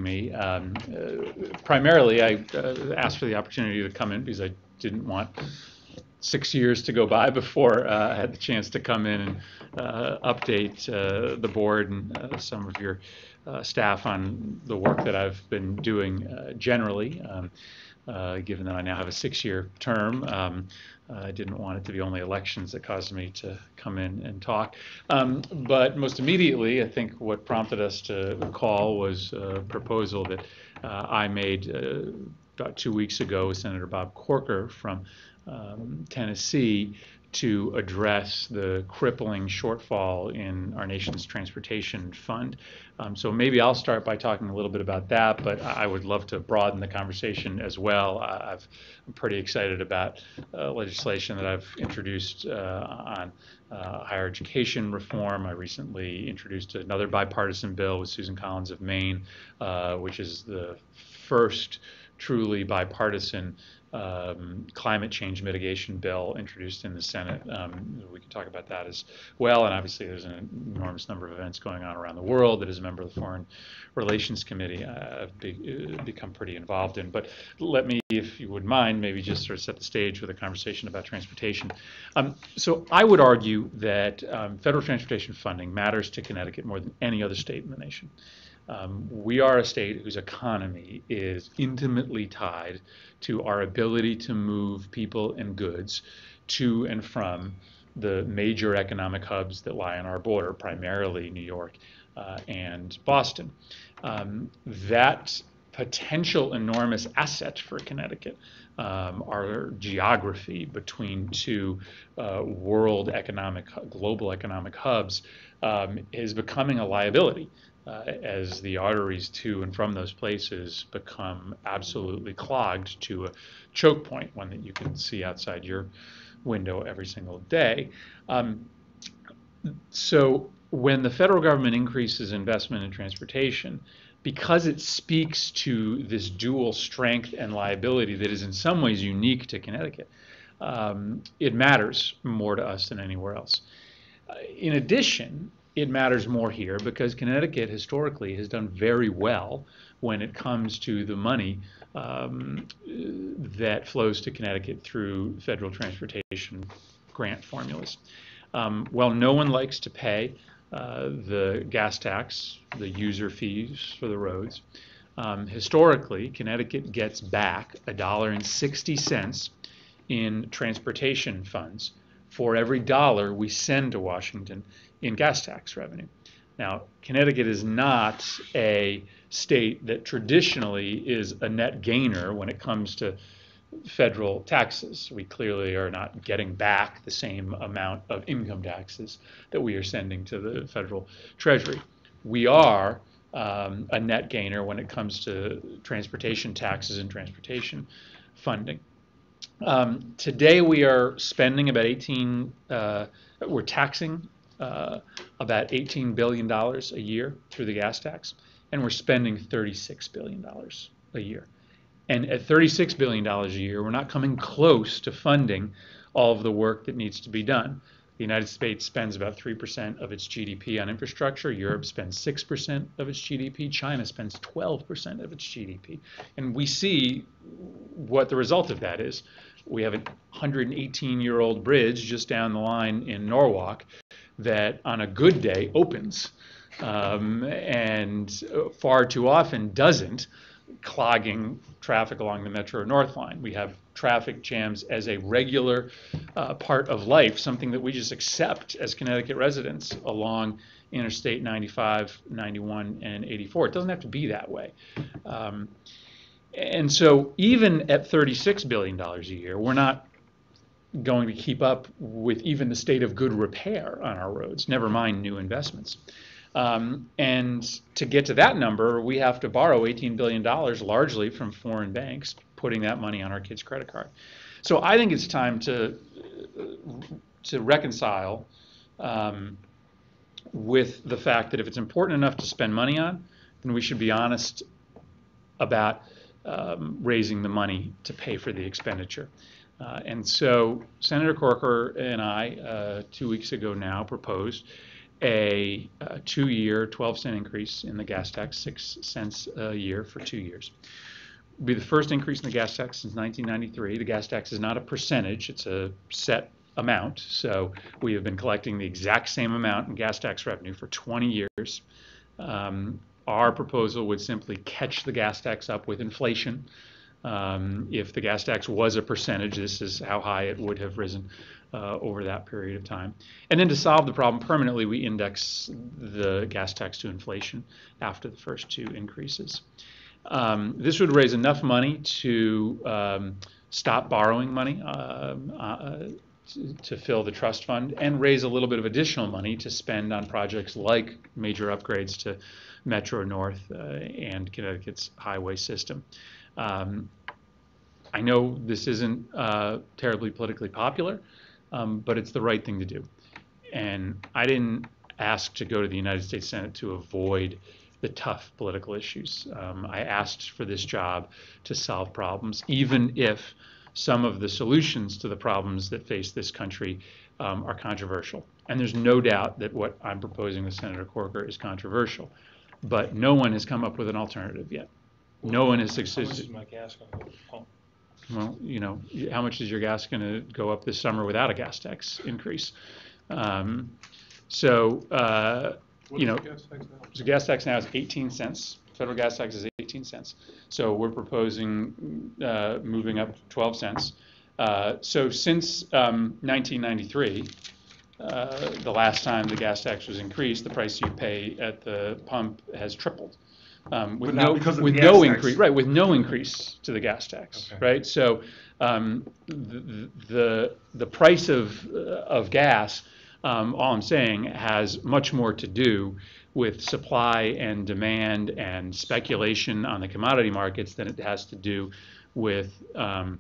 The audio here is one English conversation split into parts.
me. Primarily, I asked for the opportunity to come in because I didn't want 6 years to go by before I had the chance to come in and update the board and some of your staff on the work that I've been doing generally. Given that I now have a 6-year term, I didn't want it to be only elections that caused me to come in and talk. But most immediately, I think what prompted us to call was a proposal that I made about 2 weeks ago with Senator Bob Corker from Tennessee to address the crippling shortfall in our nation's transportation fund. So maybe I'll start by talking a little bit about that, but I would love to broaden the conversation as well. I'm pretty excited about legislation that I've introduced on higher education reform. I recently introduced another bipartisan bill with Susan Collins of Maine, which is the first truly bipartisan climate change mitigation bill introduced in the Senate. We can talk about that as well. And obviously, there's an enormous number of events going on around the world that, as a member of the Foreign Relations Committee, I've become pretty involved in. But let me, if you would mind, maybe just sort of set the stage with a conversation about transportation. So I would argue that federal transportation funding matters to Connecticut more than any other state in the nation. We are a state whose economy is intimately tied to our ability to move people and goods to and from the major economic hubs that lie on our border, primarily New York and Boston. That potential enormous asset for Connecticut, our geography between two global economic hubs, is becoming a liability. As the arteries to and from those places become absolutely clogged to a choke point, one that you can see outside your window every single day. So when the federal government increases investment in transportation, because it speaks to this dual strength and liability that is in some ways unique to Connecticut, it matters more to us than anywhere else. In addition, it matters more here because Connecticut historically has done very well when it comes to the money that flows to Connecticut through federal transportation grant formulas. While no one likes to pay the gas tax, the user fees for the roads, historically Connecticut gets back $1.60 in transportation funds for every dollar we send to Washington in gas tax revenue. Now, Connecticut is not a state that traditionally is a net gainer when it comes to federal taxes. We clearly are not getting back the same amount of income taxes that we are sending to the federal treasury. We are a net gainer when it comes to transportation taxes and transportation funding. Today we are spending about we're taxing about $18 billion a year through the gas tax, and we're spending $36 billion a year. And at $36 billion a year, we're not coming close to funding all of the work that needs to be done. The United States spends about 3% of its GDP on infrastructure. Europe spends 6% of its GDP. China spends 12% of its GDP. And we see what the result of that is. We have a 118-year-old bridge just down the line in Norwalk that on a good day opens and far too often doesn't, clogging traffic along the Metro North line. We have traffic jams as a regular part of life, something that we just accept as Connecticut residents along Interstate 95, 91, and 84. It doesn't have to be that way. And so even at $36 billion a year, we're not going to keep up with even the state of good repair on our roads, never mind new investments. And to get to that number, we have to borrow $18 billion largely from foreign banks, putting that money on our kids' credit card. So I think it's time to reconcile with the fact that if it's important enough to spend money on, then we should be honest about raising the money to pay for the expenditure. And so Senator Corker and I, 2 weeks ago now, proposed a 2-year 12-cent increase in the gas tax, 6 cents a year for 2 years. It'll be the first increase in the gas tax since 1993. The gas tax is not a percentage, it's a set amount. So we have been collecting the exact same amount in gas tax revenue for 20 years. Our proposal would simply catch the gas tax up with inflation. If the gas tax was a percentage, this is how high it would have risen over that period of time. And then to solve the problem permanently, we index the gas tax to inflation after the first 2 increases. This would raise enough money to stop borrowing money to fill the trust fund and raise a little bit of additional money to spend on projects like major upgrades to Metro North and Connecticut's highway system. I know this isn't terribly politically popular, but it's the right thing to do. And I didn't ask to go to the United States Senate to avoid the tough political issues. I asked for this job to solve problems, even if some of the solutions to the problems that face this country are controversial. And there's no doubt that what I'm proposing with Senator Corker is controversial, but no one has come up with an alternative yet. No one has How much succeeded. is my gas going to pump? Well, you know, how much is your gas going to go up this summer without a gas tax increase? You know, the gas tax now is 18 cents. Federal gas tax is 18 cents. So we're proposing moving up 12 cents. So since 1993, the last time the gas tax was increased, the price you pay at the pump has tripled. With no increase, right? With no increase to the gas tax, Okay. right? So the price of gas, all I'm saying, has much more to do with supply and demand and speculation on the commodity markets than it has to do with the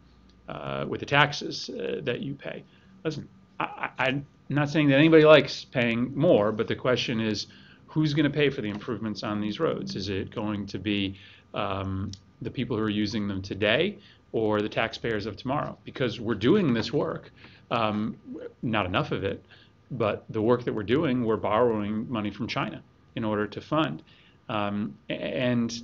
taxes that you pay. Listen, I'm not saying that anybody likes paying more, but the question is, who's going to pay for the improvements on these roads? Is it going to be the people who are using them today or the taxpayers of tomorrow? Because we're doing this work, not enough of it, but the work that we're doing, we're borrowing money from China in order to fund. And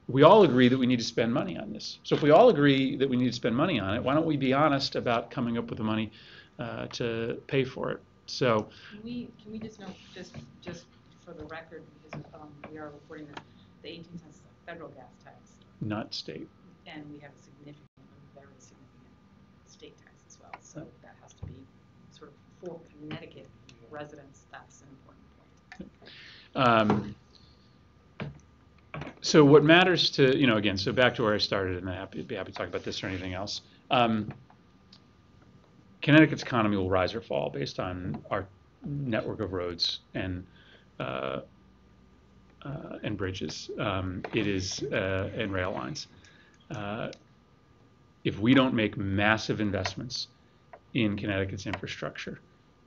we all agree that we need to spend money on this. So if we all agree that we need to spend money on it, why don't we be honest about coming up with the money to pay for it? So Can we just note, just for the record, because we are reporting this, the 18 cents federal gas tax, not state. and we have a very significant state tax as well. So that has to be sort of for Connecticut residents. That's an important point. So what matters to, you know, again, so back to where I started, and I'd be happy to talk about this or anything else. Connecticut's economy will rise or fall based on our network of roads and bridges. It is and rail lines. If we don't make massive investments in Connecticut's infrastructure,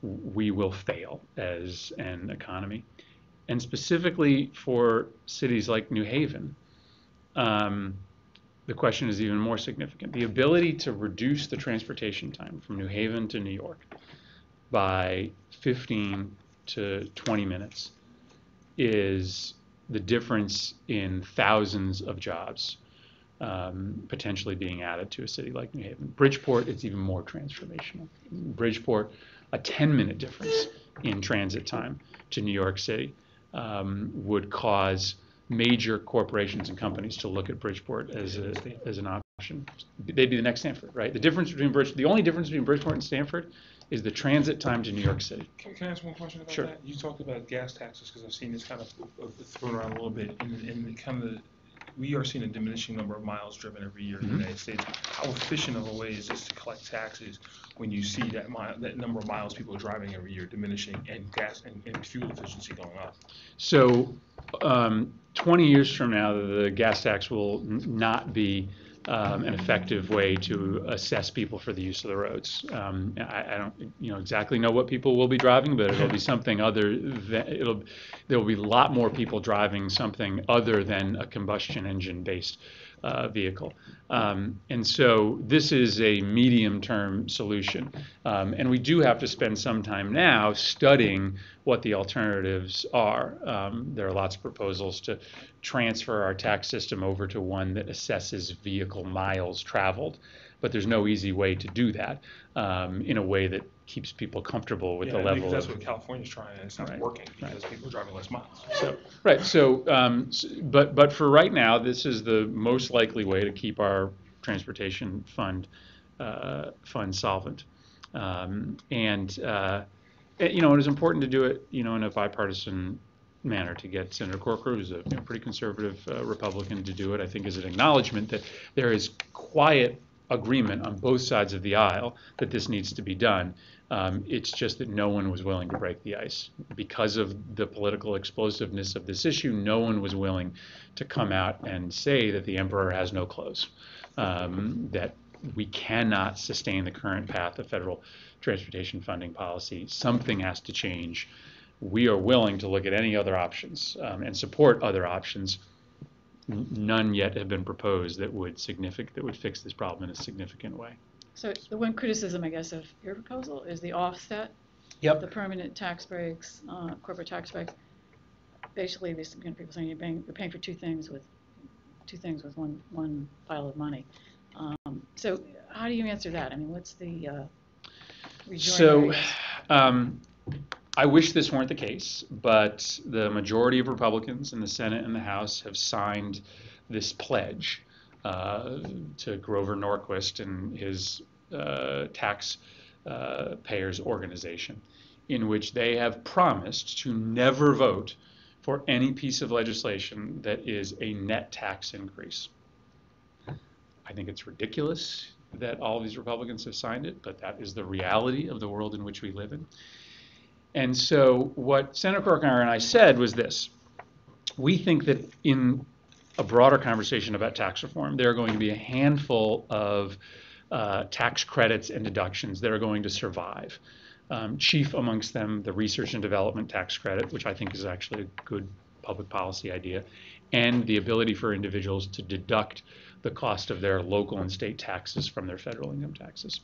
we will fail as an economy. And specifically for cities like New Haven, the question is even more significant. The ability to reduce the transportation time from New Haven to New York by 15 to 20 minutes is the difference in thousands of jobs potentially being added to a city like New Haven. Bridgeport, it's even more transformational. Bridgeport, a 10-minute difference in transit time to New York City would cause major corporations and companies to look at Bridgeport as an option. They'd be the next Stanford, right? The only difference between Bridgeport and Stanford is the transit time to New York City. Can I ask one question about Sure. that? You talked about gas taxes, because I've seen this kind of thrown around a little bit, and we are seeing a diminishing number of miles driven every year in the United States. How efficient of a way is this to collect taxes when you see that number of miles people are driving every year diminishing and gas and fuel efficiency going up? So 20 years from now, the gas tax will not be an effective way to assess people for the use of the roads. I don't, exactly know what people will be driving, but it'll be something other than there will be a lot more people driving something other than a combustion engine based vehicle. And so this is a medium-term solution. And we do have to spend some time now studying what the alternatives are. There are lots of proposals to transfer our tax system over to one that assesses vehicle miles traveled, but there's no easy way to do that in a way that keeps people comfortable with the I level think that's of. what California's trying, and it's not Right, working right. because people are driving less miles. But for right now, this is the most likely way to keep our transportation fund solvent. It was important to do it, in a bipartisan manner to get Senator Corker, who's a pretty conservative Republican, to do it. I think is an acknowledgement that there is quiet agreement on both sides of the aisle that this needs to be done. It's just that no one was willing to break the ice. Because of the political explosiveness of this issue, no one was willing to come out and say that the emperor has no clothes, that we cannot sustain the current path of federal transportation funding policy. Something has to change. We are willing to look at any other options and support other options. None yet have been proposed that would fix this problem in a significant way. So the one criticism, I guess, of your proposal is the offset. Yep. The permanent tax breaks, corporate tax breaks. Basically, these people saying you're paying for two things with one pile of money. So how do you answer that? I mean, what's the rejoinder? I wish this weren't the case, but the majority of Republicans in the Senate and the House have signed this pledge to Grover Norquist and his taxpayers organization, in which they have promised to never vote for any piece of legislation that is a net tax increase. I think it's ridiculous that all of these Republicans have signed it, but that is the reality of the world in which we live in. And so what Senator Corker and I said was this: we think that in a broader conversation about tax reform, there are going to be a handful of tax credits and deductions that are going to survive. Chief amongst them, the research and development tax credit, which I think is actually a good public policy idea, and the ability for individuals to deduct the cost of their local and state taxes from their federal income taxes.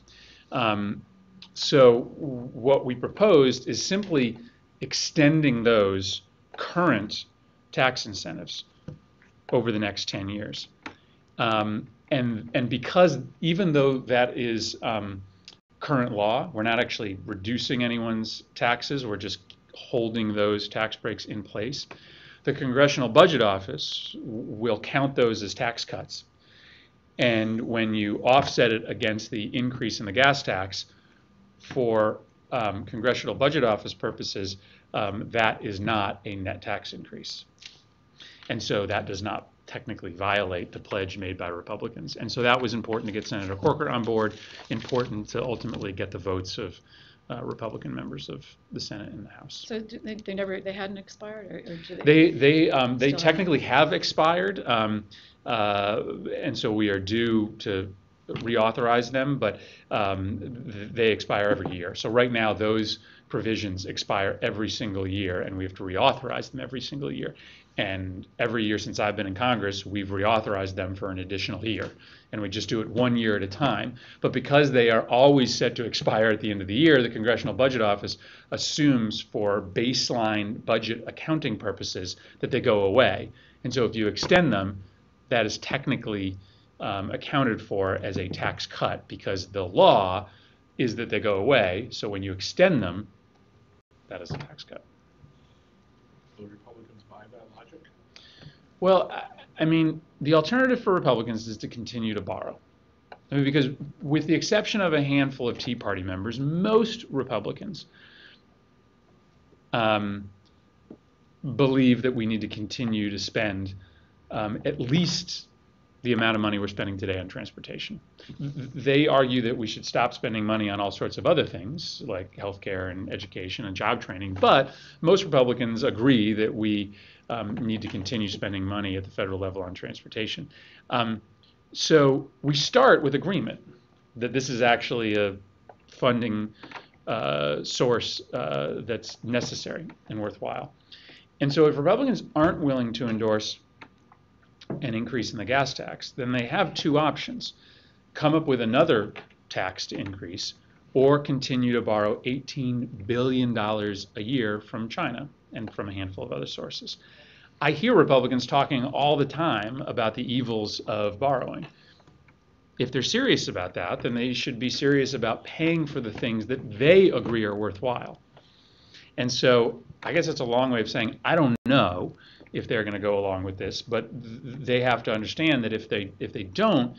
So what we proposed is simply extending those current tax incentives over the next 10 years. And because even though that is current law, we're not actually reducing anyone's taxes, we're just holding those tax breaks in place. The Congressional Budget Office will count those as tax cuts. And when you offset it against the increase in the gas tax, for Congressional Budget Office purposes, that is not a net tax increase. And so that does not technically violate the pledge made by Republicans. And so that was important to get Senator Corker on board, important to ultimately get the votes of Republican members of the Senate and the House. So they hadn't expired, or do they technically have expired, and so we are due to reauthorize them, but they expire every year. So right now those provisions expire every single year, and we have to reauthorize them every single year. And every year since I've been in Congress, we've reauthorized them for an additional year. And we just do it 1 year at a time. But because they are always set to expire at the end of the year, the Congressional Budget Office assumes for baseline budget accounting purposes that they go away. And so if you extend them, that is technically accounted for as a tax cut, because the law is that they go away. So when you extend them, that is a tax cut. Will Republicans buy that logic? Well, I mean, the alternative for Republicans is to continue to borrow. I mean, because with the exception of a handful of Tea Party members, most Republicans believe that we need to continue to spend at least the amount of money we're spending today on transportation. They argue that we should stop spending money on all sorts of other things like healthcare and education and job training, but most Republicans agree that we need to continue spending money at the federal level on transportation. So we start with agreement that this is actually a funding source that's necessary and worthwhile. And so if Republicans aren't willing to endorse an increase in the gas tax, then they have two options: come up with another tax to increase, or continue to borrow $18 billion a year from China and from a handful of other sources. I hear Republicans talking all the time about the evils of borrowing. If they're serious about that, then they should be serious about paying for the things that they agree are worthwhile. And so I guess it's a long way of saying I don't know if they're going to go along with this, but they have to understand that if they don't,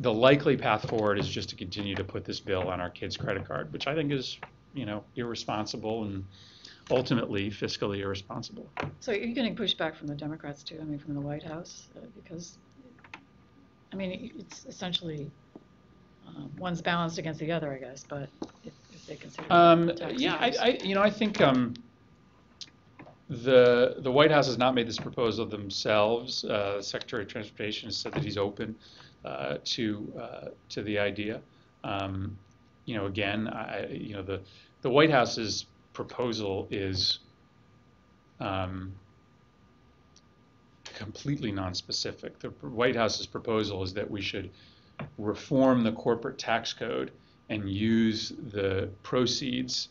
the likely path forward is just to continue to put this bill on our kids' credit card, which I think is, irresponsible and ultimately fiscally irresponsible. So you're getting pushback from the Democrats too, I mean, from the White House, because, I mean, it's essentially, one's balanced against the other, I guess, but if they consider tax Yeah, increase. I think the White House has not made this proposal themselves. Secretary of Transportation has said that he's open to the idea. Again, the White House's proposal is completely nonspecific. The White House's proposal is that we should reform the corporate tax code and use the proceeds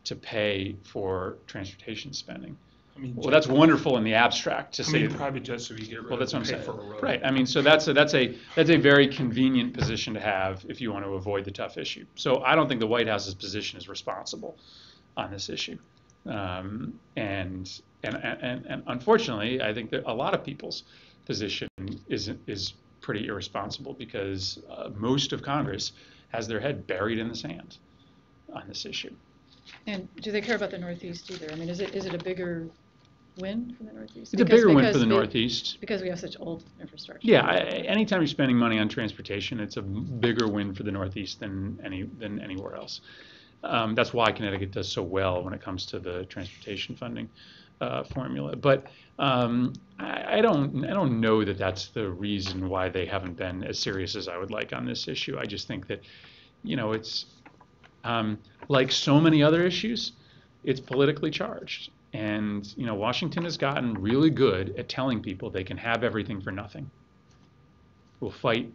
to pay for transportation spending. I mean, Well, that's wonderful in the abstract to how say. many private jets do we get rid Well, of that's to what I'm pay saying. for a road? Right. I mean, so that's a very convenient position to have if you want to avoid the tough issue. So I don't think the White House's position is responsible on this issue, and unfortunately, I think that a lot of people's position is pretty irresponsible because most of Congress has their head buried in the sand on this issue. And do they care about the Northeast either? I mean, is it a bigger win for the Northeast? It's a bigger win for Because the Northeast. Because we have such old infrastructure. Yeah, anytime you're spending money on transportation, it's a bigger win for the Northeast than anywhere else. That's why Connecticut does so well when it comes to the transportation funding formula. But I don't know that that's the reason why they haven't been as serious as I would like on this issue. I just think that, it's like so many other issues, it's politically charged. And, Washington has gotten really good at telling people they can have everything for nothing. We'll fight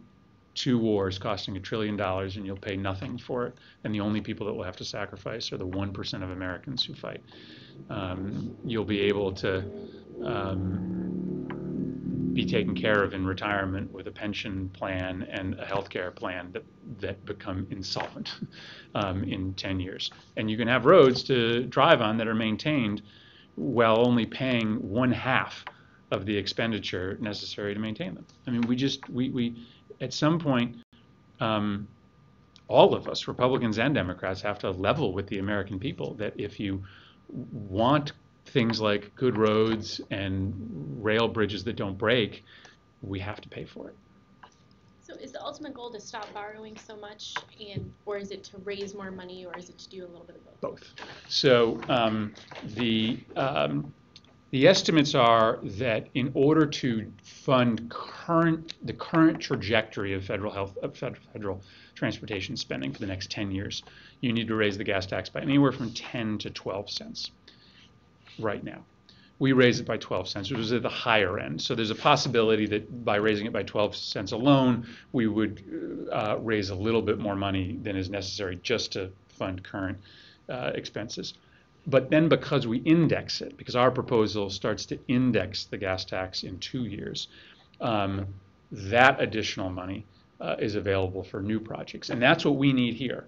2 wars costing $1 trillion and you'll pay nothing for it. And the only people that will have to sacrifice are the 1% of Americans who fight. You'll be able to be taken care of in retirement with a pension plan and a health care plan that become insolvent in 10 years. And you can have roads to drive on that are maintained while only paying 1/2 of the expenditure necessary to maintain them. I mean, we at some point, all of us, Republicans and Democrats, have to level with the American people that if you want things like good roads and rail bridges that don't break, we have to pay for it. So is the ultimate goal to stop borrowing so much, or is it to raise more money, or is it to do a little bit of both? Both. So the estimates are that in order to fund the current trajectory of federal transportation spending for the next 10 years, you need to raise the gas tax by anywhere from 10 to 12 cents right now. We raise it by 12 cents, which is at the higher end. So there's a possibility that by raising it by 12 cents alone, we would raise a little bit more money than is necessary just to fund current expenses. But then because we index it, because our proposal starts to index the gas tax in 2 years, that additional money is available for new projects. And that's what we need here.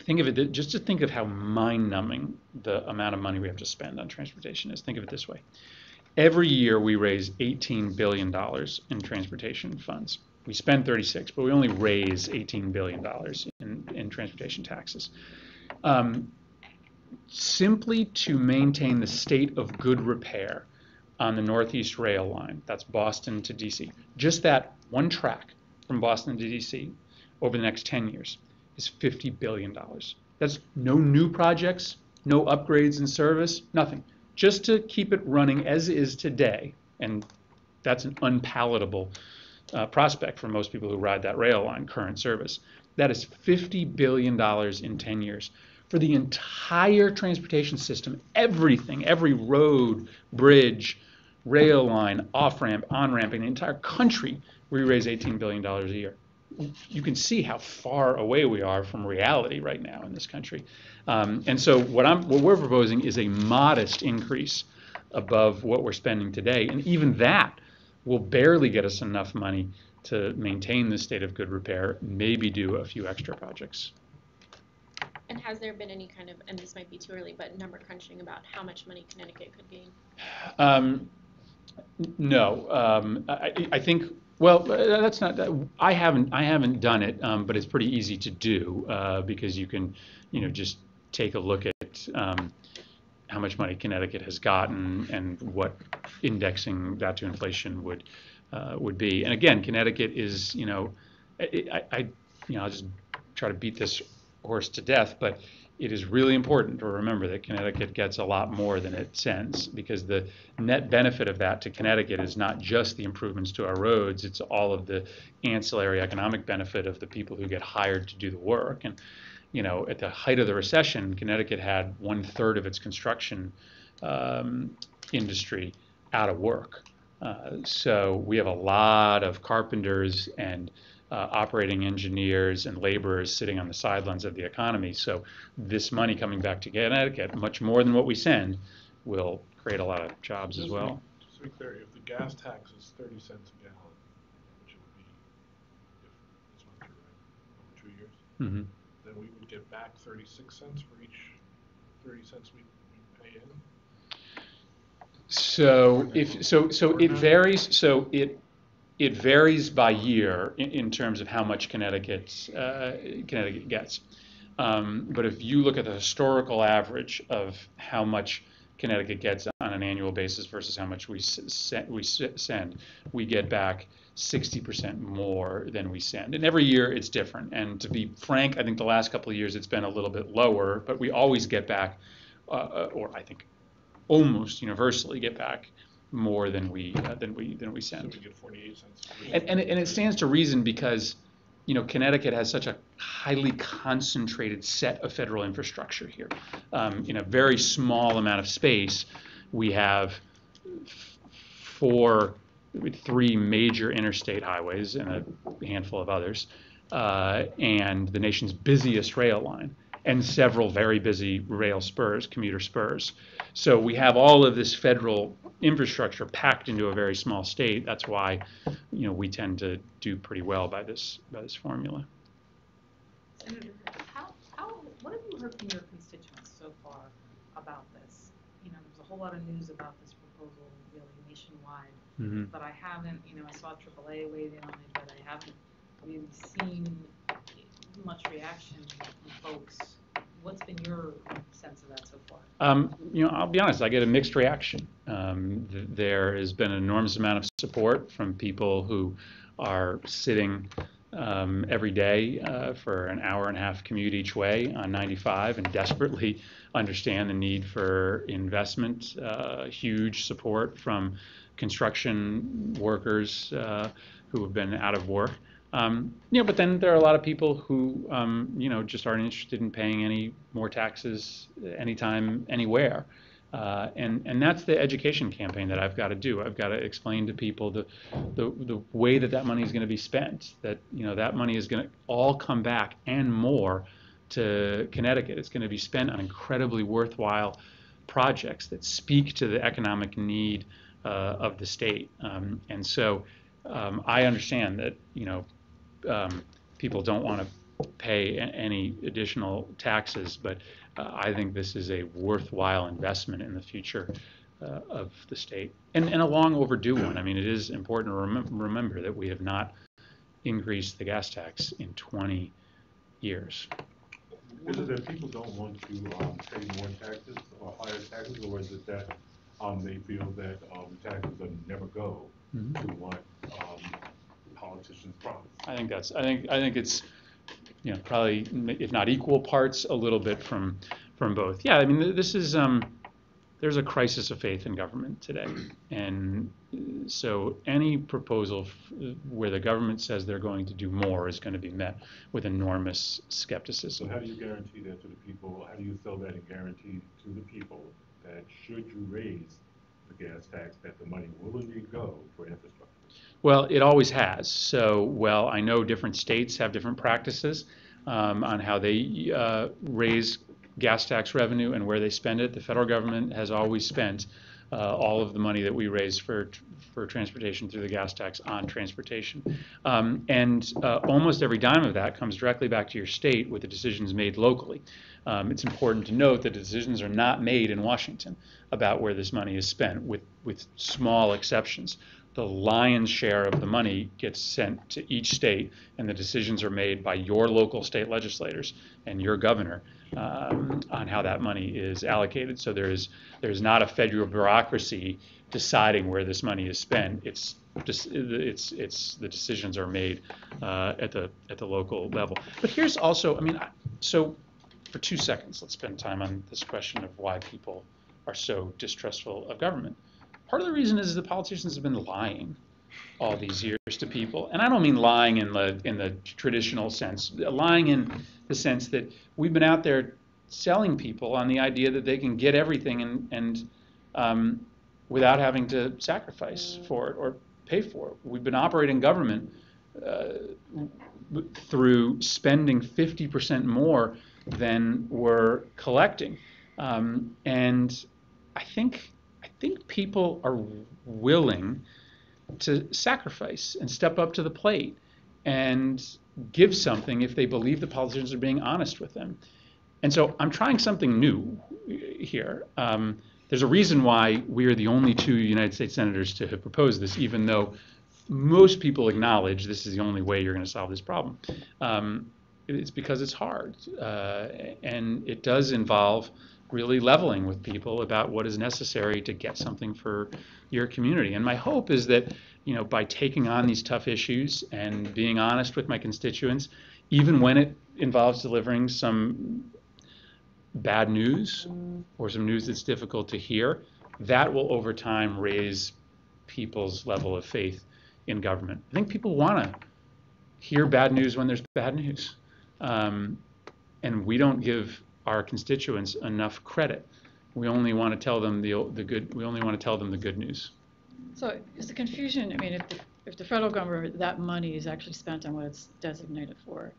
Think of it, just to think of how mind-numbing the amount of money we have to spend on transportation is. Think of it this way. Every year we raise $18 billion in transportation funds. We spend 36, but we only raise $18 billion in transportation taxes. Simply to maintain the state of good repair on the Northeast Rail line, that's Boston to DC, just that one track from Boston to DC over the next 10 years is $50 billion. That's no new projects, no upgrades in service, nothing. Just to keep it running as is today, and that's an unpalatable prospect for most people who ride that rail line, current service. That is $50 billion in 10 years. For the entire transportation system, everything, every road, bridge, rail line, off-ramp, on-ramp, in the entire country, we raise $18 billion a year. you can see how far away we are from reality right now in this country. And so what we're proposing is a modest increase above what we're spending today, and even that will barely get us enough money to maintain the state of good repair, maybe do a few extra projects. And has there been any kind of, and this might be too early, but number crunching about how much money Connecticut could gain? No, I think. Well, that's not. I haven't done it, but it's pretty easy to do because you can, just take a look at how much money Connecticut has gotten and what indexing that to inflation would be. And again, Connecticut is, I'll just try to beat this horse to death, but it is really important to remember that Connecticut gets a lot more than it sends, because the net benefit of that to Connecticut is not just the improvements to our roads, it's all of the ancillary economic benefit of the people who get hired to do the work. And at the height of the recession, Connecticut had 1/3 of its construction industry out of work. So we have a lot of carpenters and operating engineers and laborers sitting on the sidelines of the economy. So this money coming back to Connecticut, much more than what we send, will create a lot of jobs as well. Just to be clear, if the gas tax is 30 cents a gallon, which it would be if this went through, right, over 2 years, Mm-hmm. then we would get back 36 cents for each 30 cents we pay in. So it varies. So it varies by year in terms of how much Connecticut gets. But if you look at the historical average of how much Connecticut gets on an annual basis versus how much we send, we get back 60% more than we send. And every year it's different. And to be frank, I think the last couple of years it's been a little bit lower, but we always get back, or I think almost universally get back more than we send. So we get 48 cents. And it stands to reason because Connecticut has such a highly concentrated set of federal infrastructure here. In a very small amount of space, we have three major interstate highways and a handful of others, and the nation's busiest rail line, and several very busy rail spurs, commuter spurs. So we have all of this federal infrastructure packed into a very small state. That's why, we tend to do pretty well by this formula. Senator, what have you heard from your constituents so far about this? There's a whole lot of news about this proposal really nationwide, Mm-hmm. but I haven't, I saw AAA weighed in on it, but I haven't really seen much reaction from folks. What's been your sense of that so far? I'll be honest, I get a mixed reaction. There has been an enormous amount of support from people who are sitting every day for an hour-and-a-half commute each way on 95 and desperately understand the need for investment. Huge support from construction workers who have been out of work. But then there are a lot of people who, just aren't interested in paying any more taxes anytime, anywhere. And that's the education campaign that I've got to do. I've got to explain to people the way that money is going to be spent, that, that money is going to all come back and more to Connecticut. It's going to be spent on incredibly worthwhile projects that speak to the economic need of the state. And so I understand that, people don't want to pay any additional taxes, but I think this is a worthwhile investment in the future of the state, and a long overdue one. I mean, it is important to remember that we have not increased the gas tax in 20 years. Is it that people don't want to pay more taxes or higher taxes, or is it that they feel that taxes will never go to what politicians promise? I think it's probably, if not equal parts, a little bit from both. Yeah, I mean, this is there's a crisis of faith in government today, and so any proposal where the government says they're going to do more is going to be met with enormous skepticism. So how do you guarantee that to the people? How do you sell that and guarantee to the people that should you raise the gas tax, that the money will indeed go for infrastructure? Well, it always has. So, well, I know different states have different practices on how they raise gas tax revenue and where they spend it. The federal government has always spent all of the money that we raise for transportation through the gas tax on transportation. And almost every dime of that comes directly back to your state with the decisions made locally. It's important to note that decisions are not made in Washington about where this money is spent, with small exceptions. The lion's share of the money gets sent to each state, and the decisions are made by your local state legislators and your governor on how that money is allocated. So there's not a federal bureaucracy deciding where this money is spent. It's the decisions are made at the local level. But here's also, I mean, so for 2 seconds, let's spend time on this question of why people are so distrustful of government. Part of the reason is the politicians have been lying all these years to people, and I don't mean lying in the traditional sense. Lying in the sense that we've been out there selling people on the idea that they can get everything and without having to sacrifice for it or pay for it. We've been operating government through spending 50% more than we're collecting, and I think people are willing to sacrifice and step up to the plate and give something if they believe the politicians are being honest with them. And so I'm trying something new here. There's a reason why we are the only 2 United States senators to have proposed this, even though most people acknowledge this is the only way you're going to solve this problem. It's because it's hard, and it does involve really leveling with people about what is necessary to get something for your community. And my hope is that, by taking on these tough issues and being honest with my constituents, even when it involves delivering some bad news or some news that's difficult to hear, that will over time raise people's level of faith in government. I think people want to hear bad news when there's bad news. And we don't give our constituents enough credit. We only want to tell them the good. We only want to tell them the good news. So is the confusion, I mean, if the federal government, that money is actually spent on what it's designated for,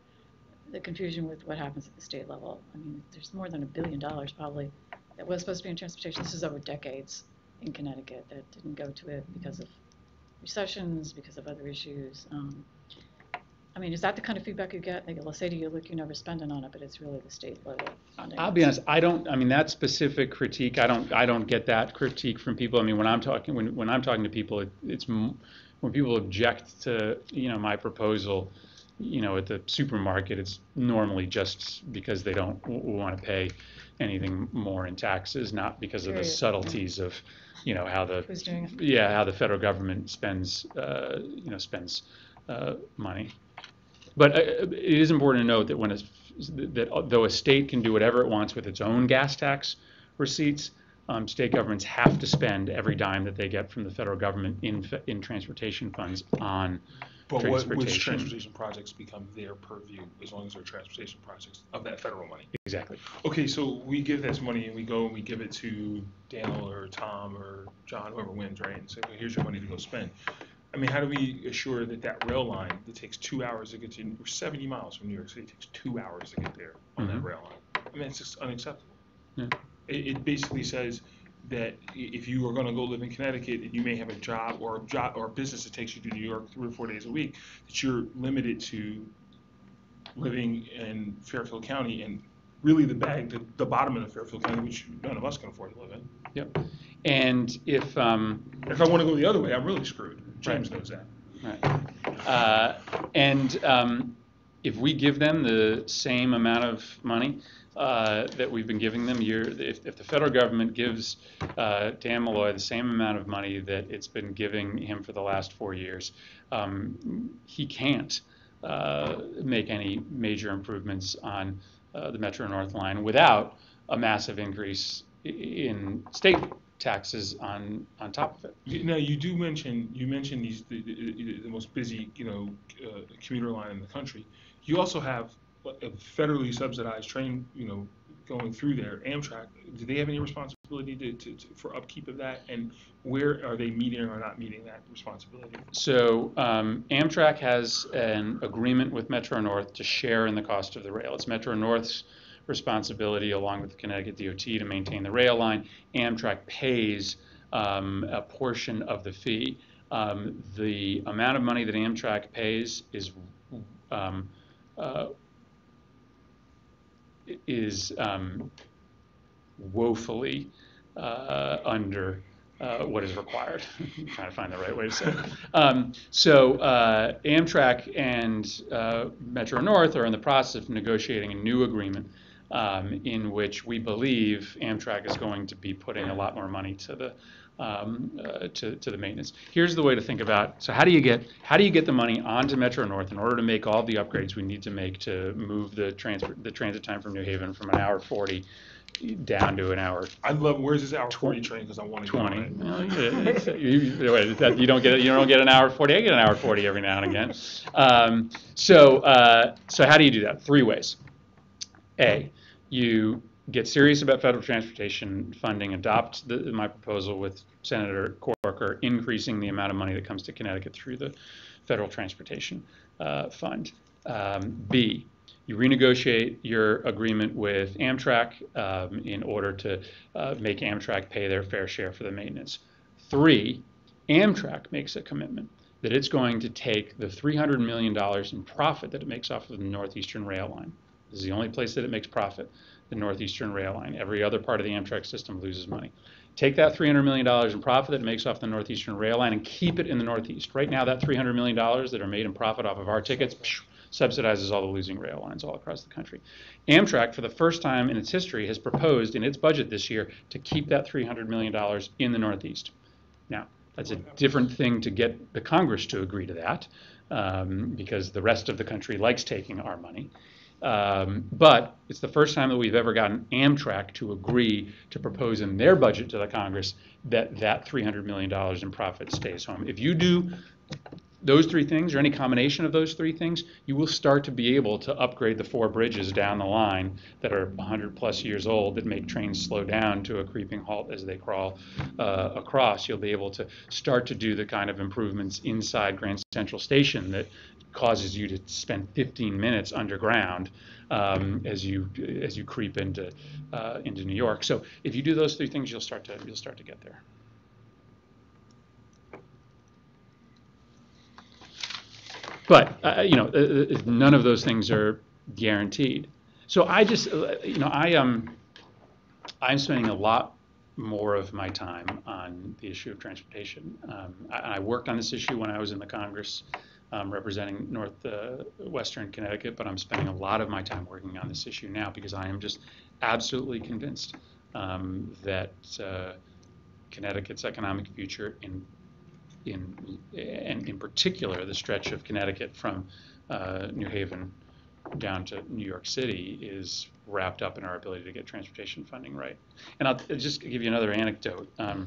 the confusion with what happens at the state level, I mean, there's more than $1 billion probably that was supposed to be in transportation. This is over decades in Connecticut that didn't go to it because of recessions, because of other issues. I mean, is that the kind of feedback you get? They'll say to you, look, you're never spending on it, but it's really the state level funding. I'll be honest, I mean, that specific critique, I don't get that critique from people. I mean, when I'm talking to people, it's when people object to, my proposal, at the supermarket, it's normally just because they don't want to pay anything more in taxes, not because of the subtleties of, how Who's doing it? how the federal government spends money. But it is important to note that though a state can do whatever it wants with its own gas tax receipts, state governments have to spend every dime that they get from the federal government in transportation funds on But transportation. which transportation projects become their purview as long as they're transportation projects of that federal money? Exactly. Okay, so we give this money and we go and we give it to Daniel or Tom or John, whoever wins, right? And say, well, here's your money to go spend. I mean, how do we assure that rail line that takes 2 hours to get to, we're 70 miles from New York City, it takes 2 hours to get there on that rail line? I mean, it's just unacceptable. Yeah. It basically says that if you are going to go live in Connecticut and you may have a job or a business that takes you to New York 3 or 4 days a week, that you're limited to living in Fairfield County and really the bottom of the Fairfield County, which none of us can afford to live in. Yep. And if I want to go the other way, I'm really screwed. James knows that. Right. If we give them the same amount of money that we've been giving them, if the federal government gives Dan Malloy the same amount of money that it's been giving him for the last 4 years, he can't make any major improvements on the Metro North line without a massive increase in state taxes on top of it. Now you mentioned these the most busy commuter line in the country. You also have a federally subsidized train going through there, Amtrak, do they have any responsibility for upkeep of that? And where are they meeting or not meeting that responsibility? So Amtrak has an agreement with Metro North to share in the cost of the rail. It's Metro North's responsibility, along with the Connecticut DOT, to maintain the rail line. Amtrak pays a portion of the fee. The amount of money that Amtrak pays um, uh, is woefully under what is required. I'm trying to find the right way to say it. Amtrak and Metro North are in the process of negotiating a new agreement in which we believe Amtrak is going to be putting a lot more money to the maintenance. Here's the way to think about. So how do you get the money onto Metro North in order to make all the upgrades we need to make to move the transit time from New Haven from an hour 40 down to an hour I love, where's this hour 40 train? Because I want to get on 20. it. Well, you don't get an hour 40. I get an hour 40 every now and again. So how do you do that? 3 ways. A, you get serious about federal transportation funding, adopt my proposal with Senator Corker, increasing the amount of money that comes to Connecticut through the federal transportation fund. B, you renegotiate your agreement with Amtrak in order to make Amtrak pay their fair share for the maintenance. 3, Amtrak makes a commitment that it's going to take the $300 million in profit that it makes off of the Northeastern Rail Line. This is the only place that it makes profit, the Northeastern Rail Line. Every other part of the Amtrak system loses money. Take that $300 million in profit that it makes off the Northeastern Rail Line and keep it in the Northeast. Right now, that $300 million that are made in profit off of our tickets subsidizes all the losing rail lines all across the country. Amtrak, for the first time in its history, has proposed in its budget this year to keep that $300 million in the Northeast. Now, that's a different thing to get the Congress to agree to that because the rest of the country likes taking our money. But it's the first time that we've ever gotten Amtrak to agree to propose in their budget to the Congress that $300 million in profit stays home. If you do those 3 things, or any combination of those 3 things, you will start to be able to upgrade the 4 bridges down the line that are 100+ years old that make trains slow down to a creeping halt as they crawl across. You'll be able to start to do the kind of improvements inside Grand Central Station that causes you to spend 15 minutes underground as you creep into New York. So if you do those 3 things, you'll start to get there. But none of those things are guaranteed. So I'm spending a lot more of my time on the issue of transportation. I worked on this issue when I was in the Congress representing Western Connecticut, but I'm spending a lot of my time working on this issue now because I am just absolutely convinced that Connecticut's economic future, and in particular the stretch of Connecticut from New Haven down to New York City, is wrapped up in our ability to get transportation funding right. And I'll just give you another anecdote. I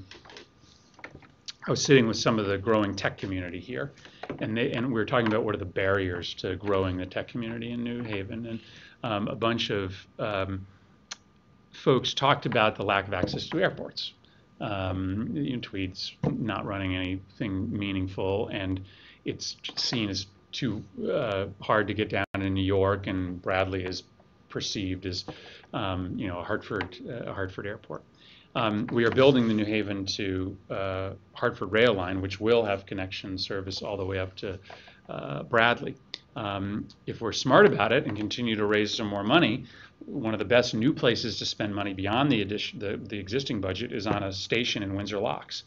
was sitting with some of the growing tech community here, and we were talking about what are the barriers to growing the tech community in New Haven, and a bunch of folks talked about the lack of access to airports. Tweed's not running anything meaningful, and it's seen as too hard to get down in New York, and Bradley is perceived as a Hartford airport. We are building the New Haven to Hartford rail line, which will have connection service all the way up to Bradley. If we're smart about it and continue to raise some more money, one of the best new places to spend money beyond the existing budget is on a station in Windsor Locks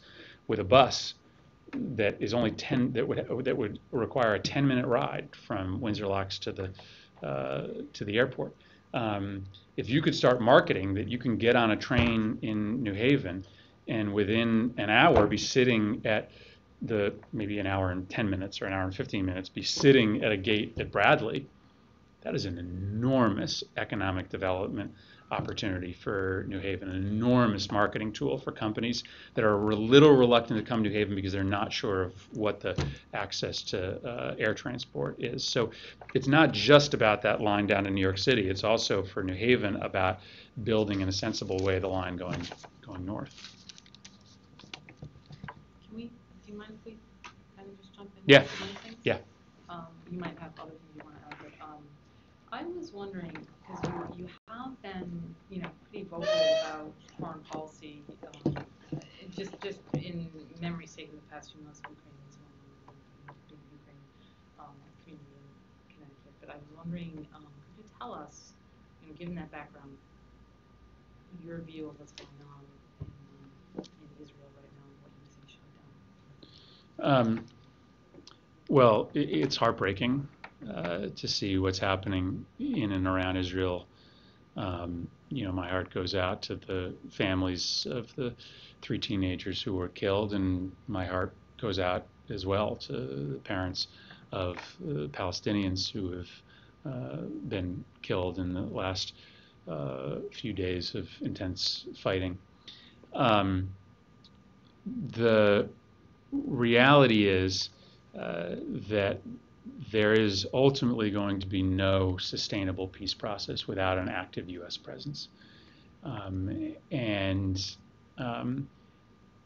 with a bus that is only that would require a 10-minute ride from Windsor Locks to the airport. If you could start marketing that you can get on a train in New Haven and within an hour be sitting at maybe an hour and 10 minutes or an hour and 15 minutes, be sitting at a gate at Bradley, that is an enormous economic development opportunity for New Haven, an enormous marketing tool for companies that are a little reluctant to come to New Haven because they're not sure of what the access to air transport is. So it's not just about that line down to New York City. It's also for New Haven about building in a sensible way the line going north. Can we, do you mind if we kind of just jump in? Yeah. with some other things? Yeah. You might have other things you want to add, but I was wondering, because you have been, pretty vocal about foreign policy, just in memory sake in the past few months, Ukraine was one big Ukraine community in Connecticut. But I was wondering, could you tell us, given that background, your view of what's going on in Israel right now and what you think should be done? Well, it's heartbreaking to see what's happening in and around Israel. My heart goes out to the families of the 3 teenagers who were killed, and my heart goes out as well to the parents of Palestinians who have been killed in the last few days of intense fighting. The reality is that there is ultimately going to be no sustainable peace process without an active U.S. presence. I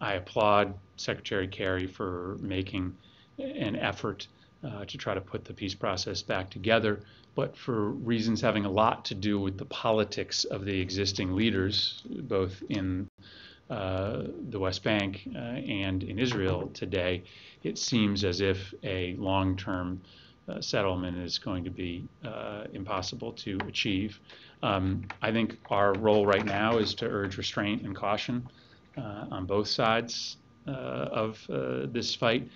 applaud Secretary Kerry for making an effort to try to put the peace process back together, but for reasons having a lot to do with the politics of the existing leaders, both in the West Bank and in Israel today, it seems as if a long-term settlement is going to be impossible to achieve. I think our role right now is to urge restraint and caution on both sides of this fight.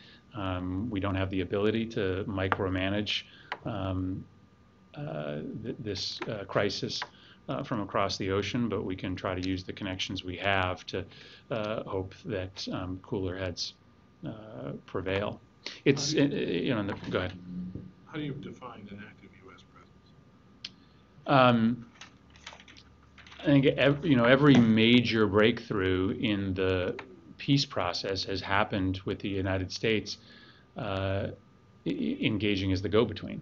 We don't have the ability to micromanage this crisis from across the ocean, but we can try to use the connections we have to hope that cooler heads prevail. It's, go ahead. How do you define an active U.S. presence? I think every major breakthrough in the peace process has happened with the United States engaging as the go-between.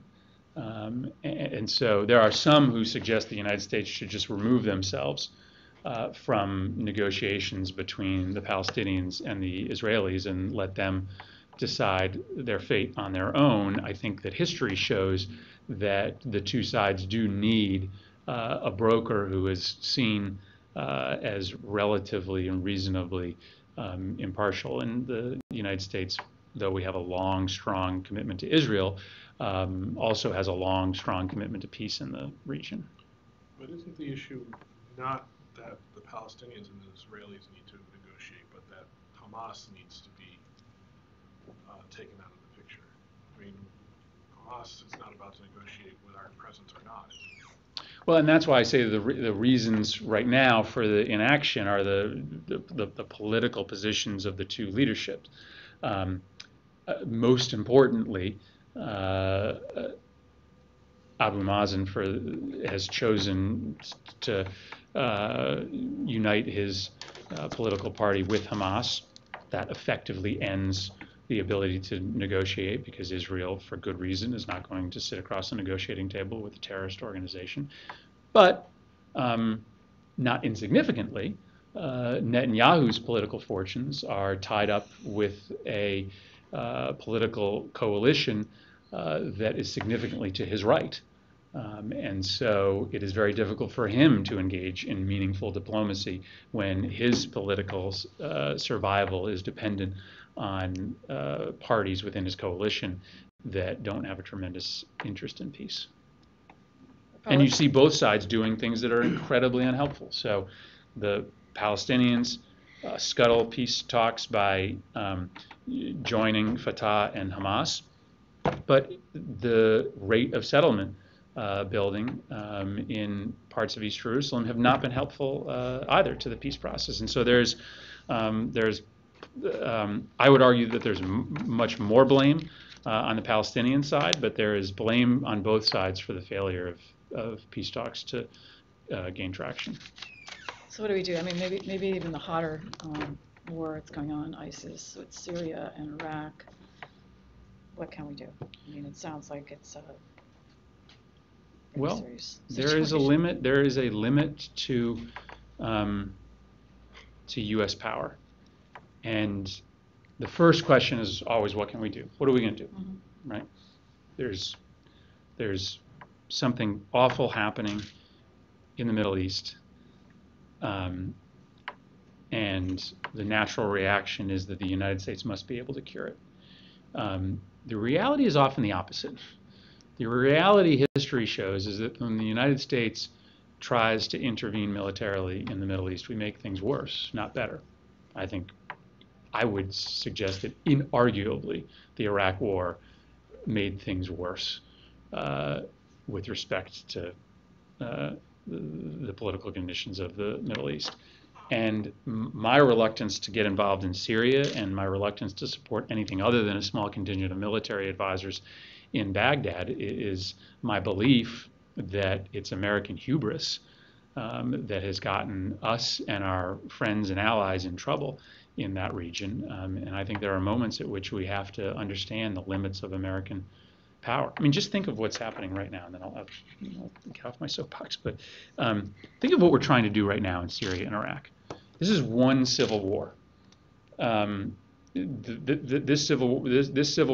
And so there are some who suggest the United States should just remove themselves from negotiations between the Palestinians and the Israelis and let them decide their fate on their own. I think that history shows that the two sides do need a broker who is seen as relatively and reasonably impartial. And the United States, though we have a long, strong commitment to Israel, also has a long, strong commitment to peace in the region. But isn't the issue not that the Palestinians and the Israelis need to negotiate, but that Hamas needs to be taken out of the picture? I mean, Hamas is not about to negotiate with our presence or not. Well, and that's why I say the reasons right now for the inaction are the political positions of the two leaderships. Most importantly, Abu Mazen has chosen to unite his political party with Hamas. That effectively ends the ability to negotiate because Israel, for good reason, is not going to sit across the negotiating table with a terrorist organization. But not insignificantly, Netanyahu's political fortunes are tied up with a political coalition that is significantly to his right. And so it is very difficult for him to engage in meaningful diplomacy when his political survival is dependent on parties within his coalition that don't have a tremendous interest in peace. And you see both sides doing things that are incredibly unhelpful. So the Palestinians scuttle peace talks by joining Fatah and Hamas, but the rate of settlement building in parts of East Jerusalem have not been helpful either to the peace process. And so I would argue that there's much more blame on the Palestinian side, but there is blame on both sides for the failure of peace talks to gain traction. So what do we do? I mean, maybe even the hotter war that's going on, ISIS with Syria and Iraq. What can we do? I mean, it sounds like it's a pretty Well, serious there is a situation. limit. There is a limit to U.S. power, and the first question is always, what can we do? What are we going to do? Mm-hmm. Right? There's something awful happening in the Middle East, and the natural reaction is that the United States must be able to cure it. The reality is often the opposite. The reality history shows is that when the United States tries to intervene militarily in the Middle East, we make things worse, not better. I would suggest that inarguably the Iraq War made things worse with respect to the political conditions of the Middle East. And my reluctance to get involved in Syria and my reluctance to support anything other than a small contingent of military advisors in Baghdad is my belief that it's American hubris that has gotten us and our friends and allies in trouble in that region. And I think there are moments at which we have to understand the limits of American power. I mean, just think of what's happening right now, and then I'll get off my soapbox. But think of what we're trying to do right now in Syria and Iraq. This is one civil war. This civil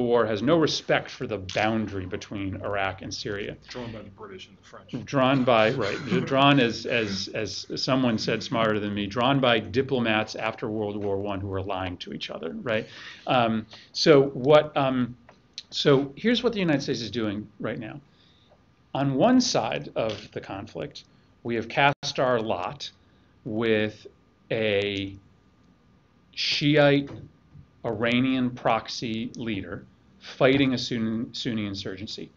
war has no respect for the boundary between Iraq and Syria. Drawn by the British and the French. Drawn as someone said smarter than me, drawn by diplomats after World War I who were lying to each other, right? So here's what the United States is doing right now. On one side of the conflict, we have cast our lot with a Shiite Iranian proxy leader fighting a Sunni insurgency.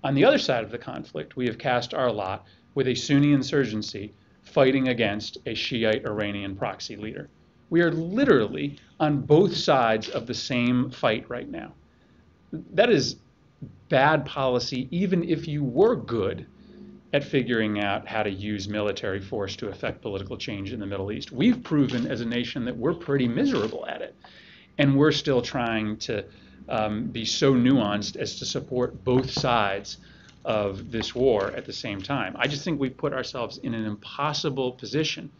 On the other side of the conflict, we have cast our lot with a Sunni insurgency fighting against a Shiite Iranian proxy leader. We are literally on both sides of the same fight right now. That is bad policy, even if you were good at figuring out how to use military force to affect political change in the Middle East. We've proven as a nation that we're pretty miserable at it. And we're still trying to be so nuanced as to support both sides of this war at the same time. I just think we've put ourselves in an impossible position.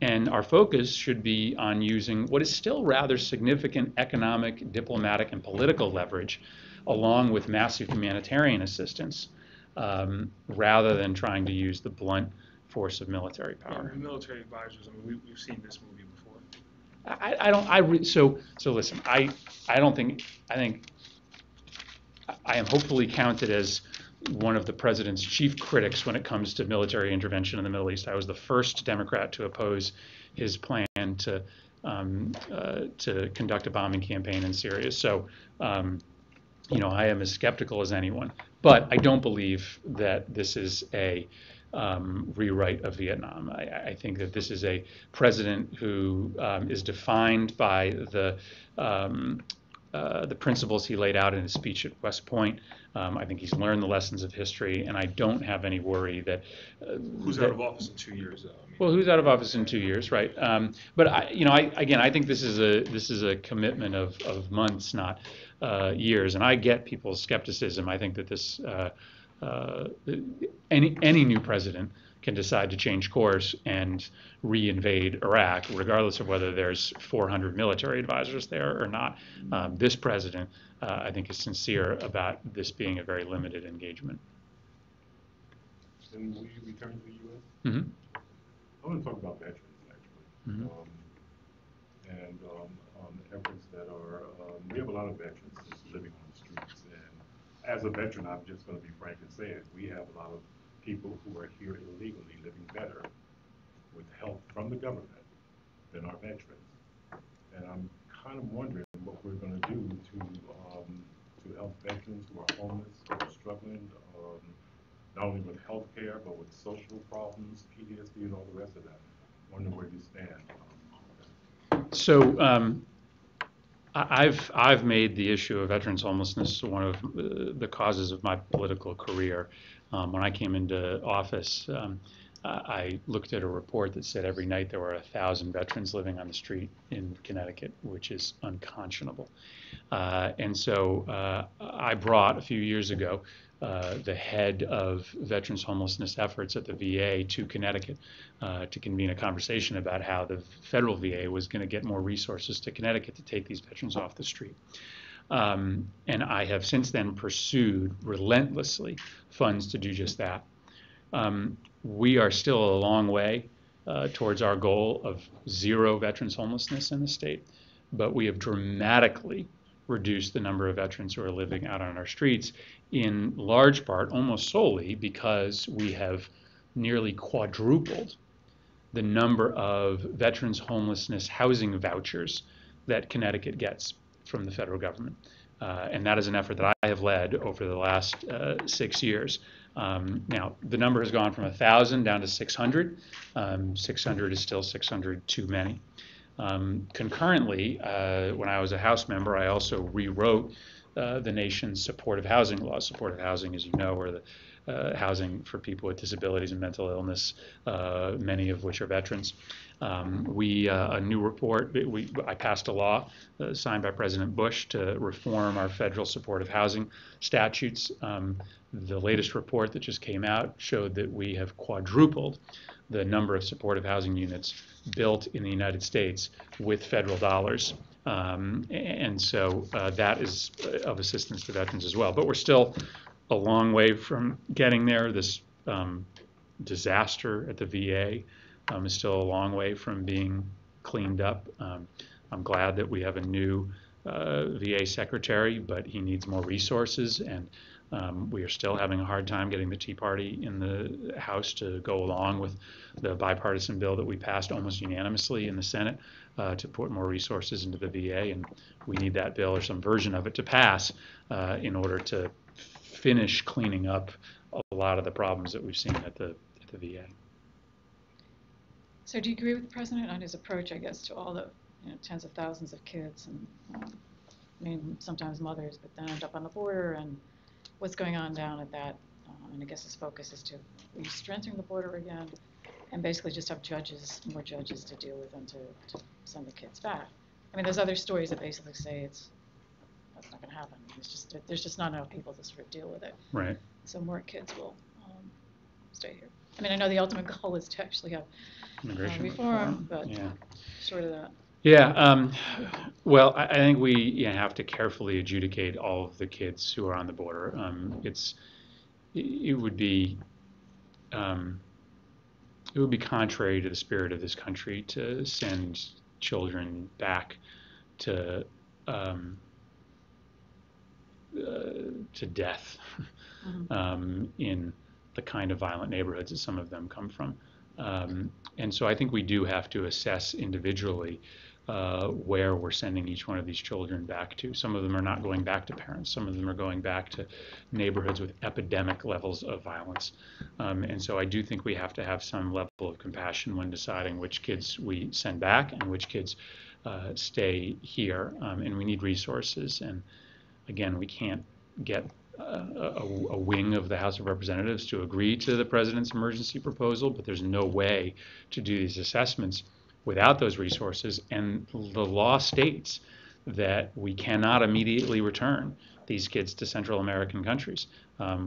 And our focus should be on using what is still rather significant economic, diplomatic, and political leverage, along with massive humanitarian assistance, rather than trying to use the blunt force of military power. Military advisors, I mean, we've seen this movie before. Listen, I think I am hopefully counted as one of the president's chief critics when it comes to military intervention in the Middle East. I was the first Democrat to oppose his plan to conduct a bombing campaign in Syria. So, I am as skeptical as anyone. But I don't believe that this is a rewrite of Vietnam. I think that this is a president who is defined by the principles he laid out in his speech at West Point. I think he's learned the lessons of history, and I don't have any worry that who's out of office in 2 years, though. Well, who's out of office in 2 years, right? But I think this is a commitment of months, not years. And I get people's skepticism. I think that this any new president can decide to change course and reinvade Iraq, regardless of whether there's 400 military advisors there or not. This president, I think, is sincere about this being a very limited engagement. And will you return to the U.S.? Mm-hmm. I want to talk about veterans, actually, Mm-hmm. and efforts that are. We have a lot of veterans just living on the streets, and as a veteran, I'm just going to be frank and say it. We have a lot of people who are here illegally living better with help from the government than our veterans, and I'm kind of wondering what we're going to do to help veterans who are homeless, who are struggling. Not only with health care, but with social problems, PTSD, and all the rest of that. Wonder where you stand on that. So I've made the issue of veterans homelessness one of the causes of my political career. When I came into office, I looked at a report that said every night there were 1,000 veterans living on the street in Connecticut, which is unconscionable. And so I brought a few years ago the head of veterans homelessness efforts at the VA to Connecticut to convene a conversation about how the federal VA was going to get more resources to Connecticut to take these veterans off the street. And I have since then pursued relentlessly funds to do just that. We are still a long way towards our goal of zero veterans homelessness in the state, but we have dramatically reduced the number of veterans who are living out on our streets, in large part, almost solely, because we have nearly quadrupled the number of veterans homelessness housing vouchers that Connecticut gets from the federal government. And that is an effort that I have led over the last 6 years. Now, the number has gone from 1,000 down to 600. 600 is still 600 too many. Concurrently, when I was a House member, I also rewrote the nation's supportive housing laws. Supportive housing, as you know, are the housing for people with disabilities and mental illness, many of which are veterans. A new report, I passed a law signed by President Bush to reform our federal supportive housing statutes. The latest report that just came out showed that we have quadrupled the number of supportive housing units built in the United States with federal dollars. And so that is of assistance to veterans as well. But we're still a long way from getting there. This disaster at the VA is still a long way from being cleaned up. I'm glad that we have a new VA secretary, but he needs more resources, and we are still having a hard time getting the Tea Party in the House to go along with the bipartisan bill that we passed almost unanimously in the Senate to put more resources into the VA, and we need that bill or some version of it to pass in order to finish cleaning up a lot of the problems that we've seen at the VA. So do you agree with the president on his approach, I guess, to all the tens of thousands of kids and I mean, sometimes mothers, but then end up on the border, and what's going on down at that? And I guess his focus is to strengthen the border again, and basically just have more judges to deal with and to send the kids back. I mean, there's other stories that basically say that's not going to happen. There's just not enough people to sort of deal with it. Right. So more kids will stay here. I mean, I know the ultimate goal is to actually have Immigration reform, but yeah. short of that. Yeah, well, I think we have to carefully adjudicate all of the kids who are on the border. It would be contrary to the spirit of this country to send children back to death in the kind of violent neighborhoods that some of them come from. And so I think we do have to assess individually where we're sending each one of these children back to. Some of them are not going back to parents. Some of them are going back to neighborhoods with epidemic levels of violence. And so I do think we have to have some level of compassion when deciding which kids we send back and which kids stay here. And we need resources. And again, we can't get a wing of the House of Representatives to agree to the president's emergency proposal, but there's no way to do these assessments without those resources. And the law states that we cannot immediately return these kids to Central American countries.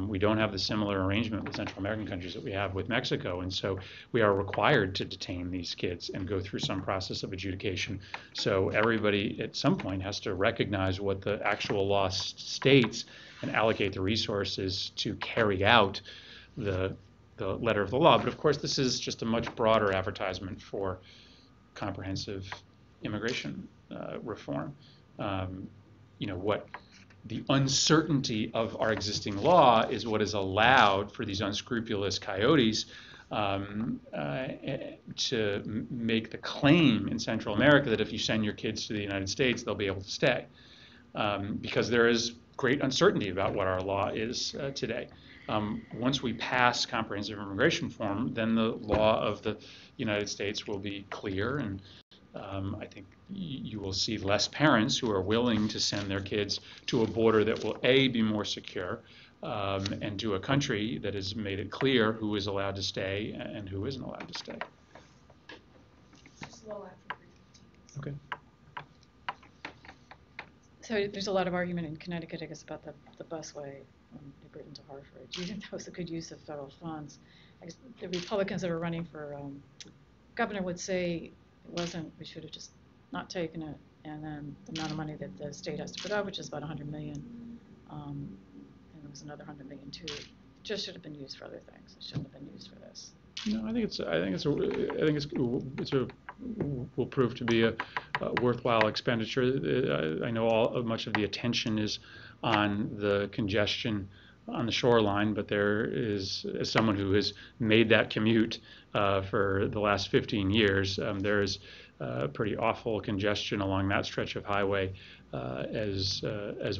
We don't have the similar arrangement with Central American countries that we have with Mexico, and so we are required to detain these kids and go through some process of adjudication. So everybody at some point has to recognize what the actual law states and allocate the resources to carry out the letter of the law. But of course, this is just a much broader advertisement for comprehensive immigration reform. What the uncertainty of our existing law is what is allowed for these unscrupulous coyotes to make the claim in Central America that if you send your kids to the United States, they'll be able to stay. Because there is great uncertainty about what our law is today. Once we pass comprehensive immigration reform, then the law of the United States will be clear, and I think you will see less parents who are willing to send their kids to a border that will, A, be more secure, and to a country that has made it clear who is allowed to stay and who isn't allowed to stay. Just a little after 3:15. Okay. So there's a lot of argument in Connecticut, I guess, about the busway from New Britain to Hartford. Do you think that was a good use of federal funds? I guess the Republicans that are running for governor would say it wasn't, we should have just not taken it, and then the amount of money that the state has to put up, which is about $100 million, and there was another $100 million too, just should have been used for other things. It shouldn't have been used for this. No, I think it's will prove to be a worthwhile expenditure. I know much of the attention is on the congestion on the shoreline, but there is, as someone who has made that commute for the last 15 years, there is pretty awful congestion along that stretch of highway as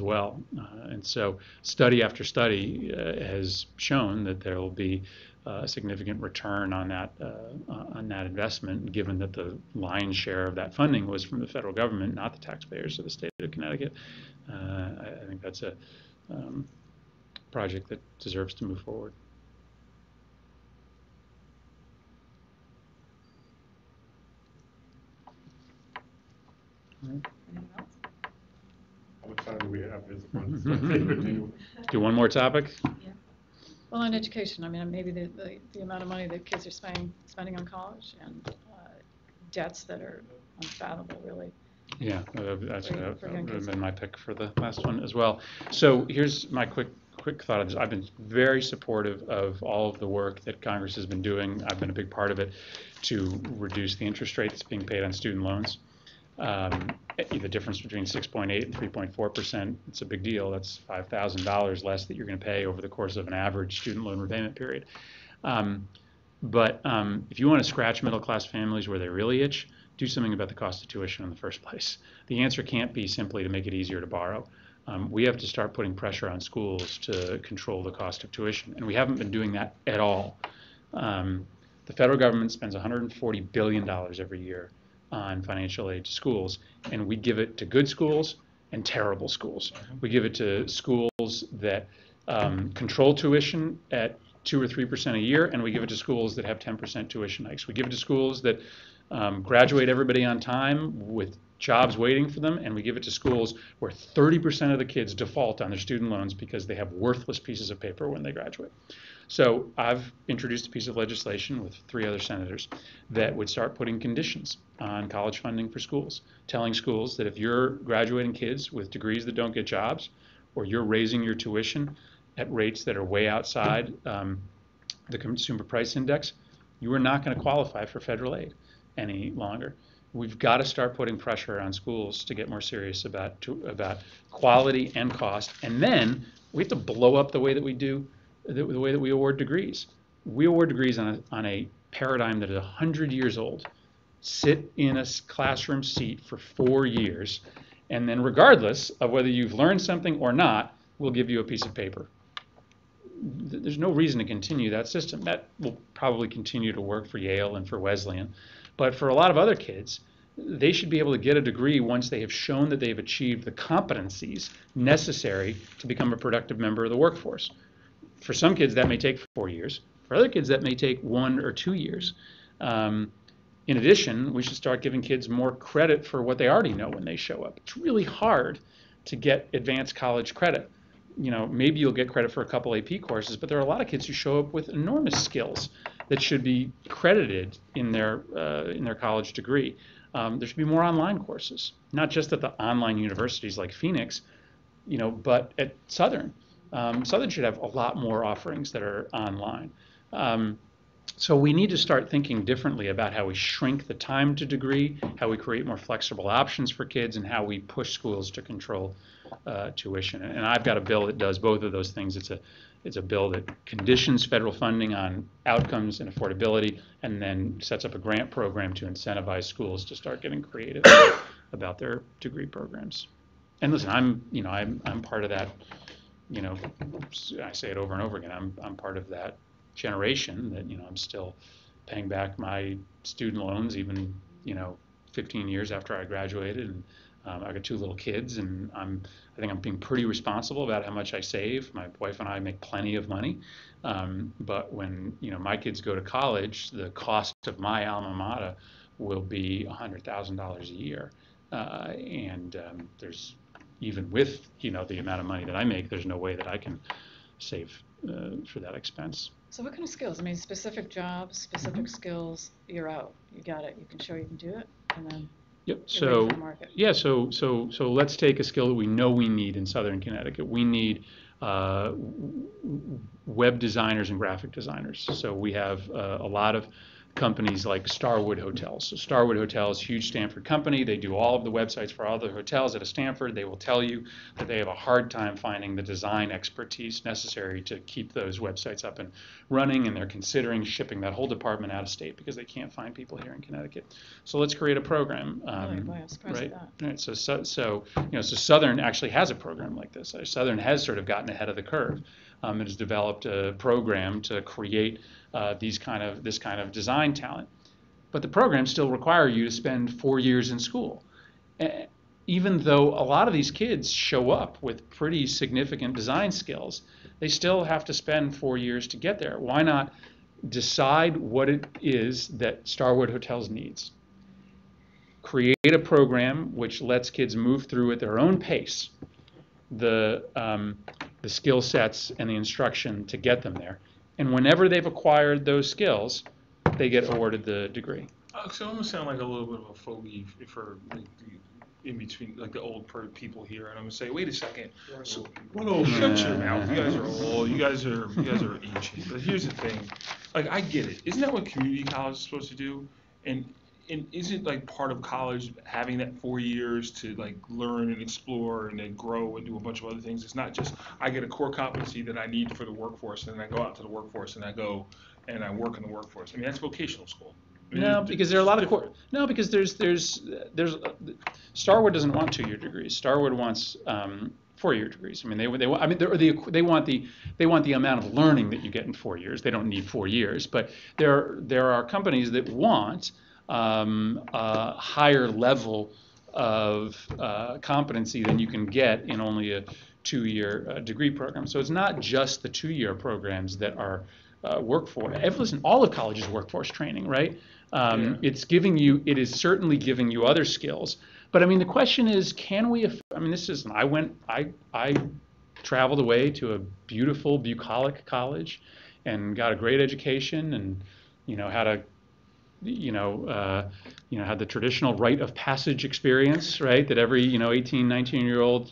well. And so study after study has shown that there will be a significant return on that investment, given that the lion's share of that funding was from the federal government, not the taxpayers of the state of Connecticut. I think that's a project that deserves to move forward. Anyone else? How much time do we have? Is Do one more topic? Well, on education, I mean, maybe the amount of money that kids are spending on college and debts that are unfathomable, really. Yeah, that's For would young have kids. been my pick for the last one as well. So here's my quick thought of this. I've been very supportive of all of the work that Congress has been doing. I've been a big part of it to reduce the interest rate that's being paid on student loans. The difference between 6.8 and 3.4%, it's a big deal. That's $5,000 less that you're going to pay over the course of an average student loan repayment period. But if you want to scratch middle-class families where they really itch, do something about the cost of tuition in the first place. The answer can't be simply to make it easier to borrow. We have to start putting pressure on schools to control the cost of tuition, and we haven't been doing that at all. The federal government spends $140 billion every year on financial aid to schools, and we give it to good schools and terrible schools. We give it to schools that control tuition at 2 or 3% a year, and we give it to schools that have 10% tuition hikes. We give it to schools that graduate everybody on time with jobs waiting for them, and we give it to schools where 30% of the kids default on their student loans because they have worthless pieces of paper when they graduate. So I've introduced a piece of legislation with 3 other senators that would start putting conditions on college funding for schools, telling schools that if you're graduating kids with degrees that don't get jobs, or you're raising your tuition at rates that are way outside the consumer price index, you are not going to qualify for federal aid any longer. We've got to start putting pressure on schools to get more serious about quality and cost, and then we have to blow up the way that we do, the way that we award degrees. We award degrees on a paradigm that is 100 years old. Sit in a classroom seat for 4 years, and then regardless of whether you've learned something or not, we'll give you a piece of paper. There's no reason to continue that system. That will probably continue to work for Yale and for Wesleyan. But for a lot of other kids, they should be able to get a degree once they have shown that they've achieved the competencies necessary to become a productive member of the workforce. For some kids, that may take 4 years. For other kids, that may take 1 or 2 years. In addition, we should start giving kids more credit for what they already know when they show up. It's really hard to get advanced college credit. Maybe you'll get credit for a couple AP courses, but there are a lot of kids who show up with enormous skills that should be credited in their college degree. There should be more online courses, not just at the online universities like Phoenix, but at Southern. Southern should have a lot more offerings that are online. So we need to start thinking differently about how we shrink the time to degree, how we create more flexible options for kids, and how we push schools to control tuition. And I've got a bill that does both of those things. It's a bill that conditions federal funding on outcomes and affordability, and then sets up a grant program to incentivize schools to start getting creative about their degree programs. And listen, I'm part of that. I say it over and over again. I'm part of that generation that I'm still paying back my student loans even 15 years after I graduated, and I got 2 little kids, and I think I'm being pretty responsible about how much I save. My wife and I make plenty of money, but when my kids go to college, the cost of my alma mater will be $100,000 a year, and there's even with the amount of money that I make, there's no way that I can save for that expense. So what kind of skills? I mean, specific jobs, specific skills, you're out. You got it. You can show you can do it, and then Yep. you're ready So for the market. yeah. So let's take a skill that we know we need in Southern Connecticut. We need web designers and graphic designers. So we have a lot of companies like Starwood Hotels. So Starwood Hotels, huge Stanford company. They do all of the websites for all the hotels at a Stanford. They will tell you that they have a hard time finding the design expertise necessary to keep those websites up and running, and they're considering shipping that whole department out of state because they can't find people here in Connecticut. So let's create a program. Really? Boy, I'm surprised Right. at that. Right. So Southern actually has a program like this. Southern has sort of gotten ahead of the curve. It has developed a program to create this kind of design talent. But the programs still require you to spend 4 years in school. Even though a lot of these kids show up with pretty significant design skills, they still have to spend 4 years to get there. Why not decide what it is that Starwood Hotels needs? Create a program which lets kids move through at their own pace the skill sets and the instruction to get them there. And whenever they've acquired those skills, they get awarded the degree. So I'm gonna sound like a little bit of a fogey for like in between like the old people here, and I'm gonna say, wait a second. So, shut your mouth. You guys are old. You guys are ancient. But here's the thing, like I get it. Isn't that what community college is supposed to do? And isn't like part of college having that 4 years to like learn and explore and then grow and do a bunch of other things? It's not just I get a core competency that I need for the workforce, and then I go out to the workforce and I go and I work in the workforce. I mean, that's vocational school. I mean, No, because there are a lot of no, because there's Starwood doesn't want 2-year degrees. Starwood wants 4-year degrees. I mean, they want the amount of learning that you get in 4 years. They don't need 4 years, but there are companies that want a higher level of competency than you can get in only a 2-year degree program. So it's not just the 2-year programs that are workforce. Listen, all of college is workforce training, right? It is certainly giving you other skills. But I mean, the question is, can we? I mean, I traveled away to a beautiful bucolic college, and got a great education, and had had the traditional rite of passage experience, right? That every 18, 19-year-old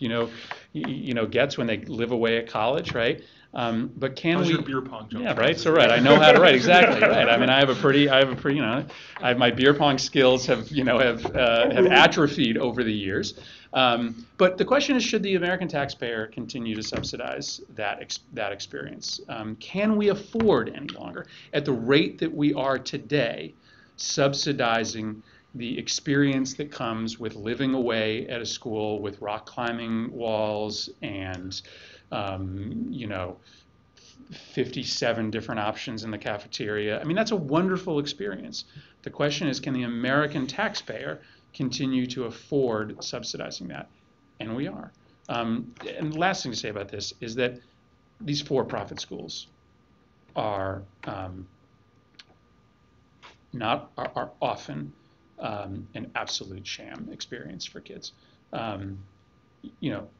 gets when they live away at college, right? But can How's we? your beer pong jump? Yeah, right. So right, I know how to write exactly right. I mean, my beer pong skills have atrophied over the years. But the question is, should the American taxpayer continue to subsidize that experience? Can we afford any longer, at the rate that we are today, subsidizing the experience that comes with living away at a school with rock climbing walls and 57 different options in the cafeteria? I mean, that's a wonderful experience. The question is, can the American taxpayer continue to afford subsidizing that? And we are. And the last thing to say about this is that these for-profit schools are often an absolute sham experience for kids.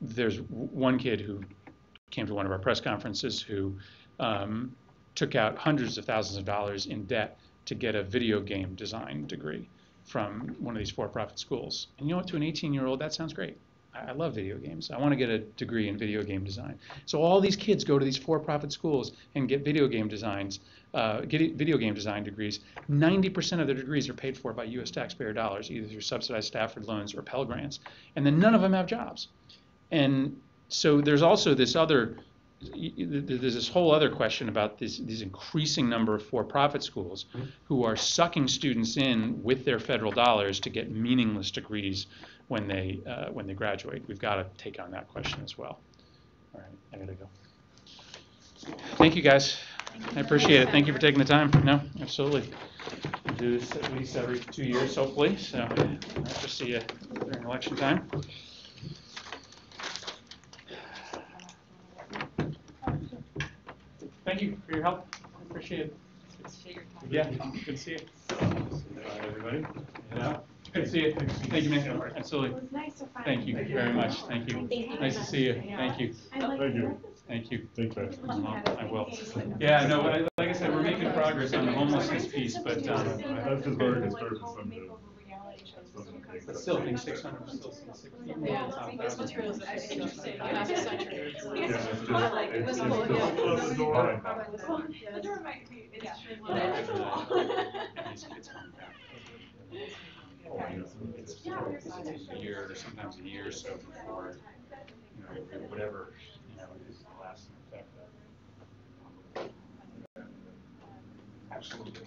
There's one kid who came to one of our press conferences who took out hundreds of thousands of dollars in debt to get a video game design degree from one of these for-profit schools. And to an 18-year-old, that sounds great. I love video games. I want to get a degree in video game design. So all these kids go to these for-profit schools and get video game design degrees. 90% of their degrees are paid for by U.S. taxpayer dollars, either through subsidized Stafford loans or Pell Grants. And then none of them have jobs. And so there's also this whole other question about these increasing number of for-profit schools who are sucking students in with their federal dollars to get meaningless degrees when they graduate. We've got to take on that question as well. All right, I gotta go. Thank you, guys. I appreciate it. Thank you for taking the time. No, absolutely. do this at least every 2 years, hopefully, so I'll just see you during election time. Thank you for your help. I appreciate it. Appreciate your time. Yeah, good to see you. Bye, everybody. Yeah, good to see you. Thank you, man. Absolutely. It was nice to finally. Thank you very much. Thank you. Thank you. Nice to see you. Thank you. Thank you. Thank you. Take care. I will. Yeah, no, like I said, we're making progress on the homelessness piece, but, My husband's very disturbed with some of but still, I think 600 is still 600. Yeah, it's materials that are interesting, half a century. Yeah, it's just, It was cool, yeah. Close the door. The door might be, it's extremely. And these kids coming back. Oh, yeah. It's a year, or sometimes a year or so before, whatever, is the lasting effect of it. Absolutely.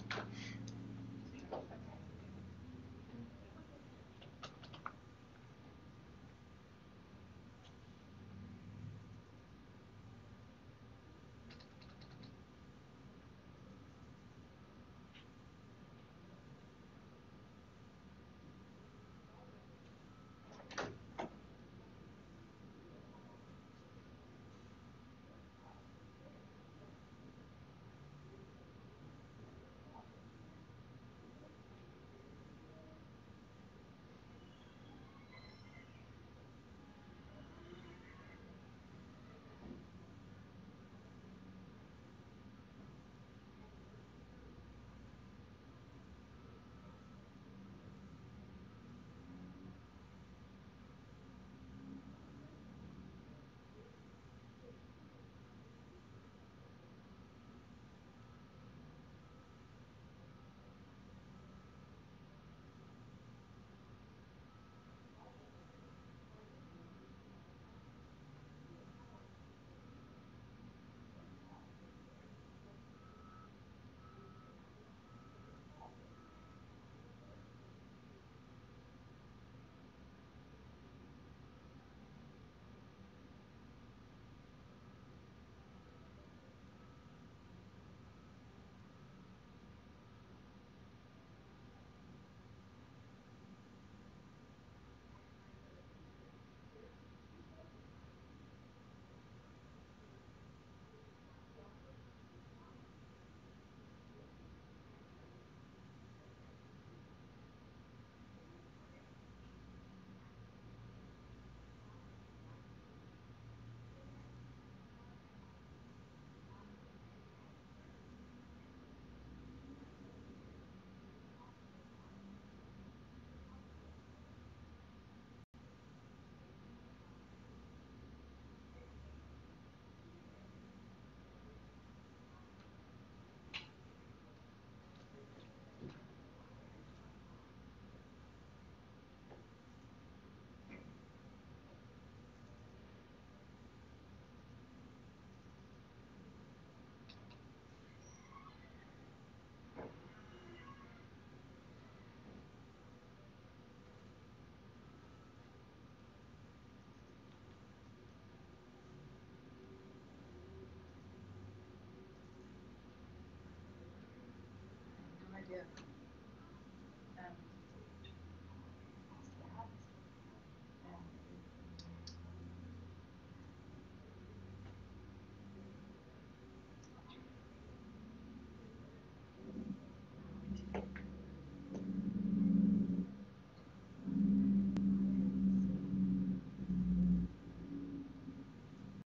No idea.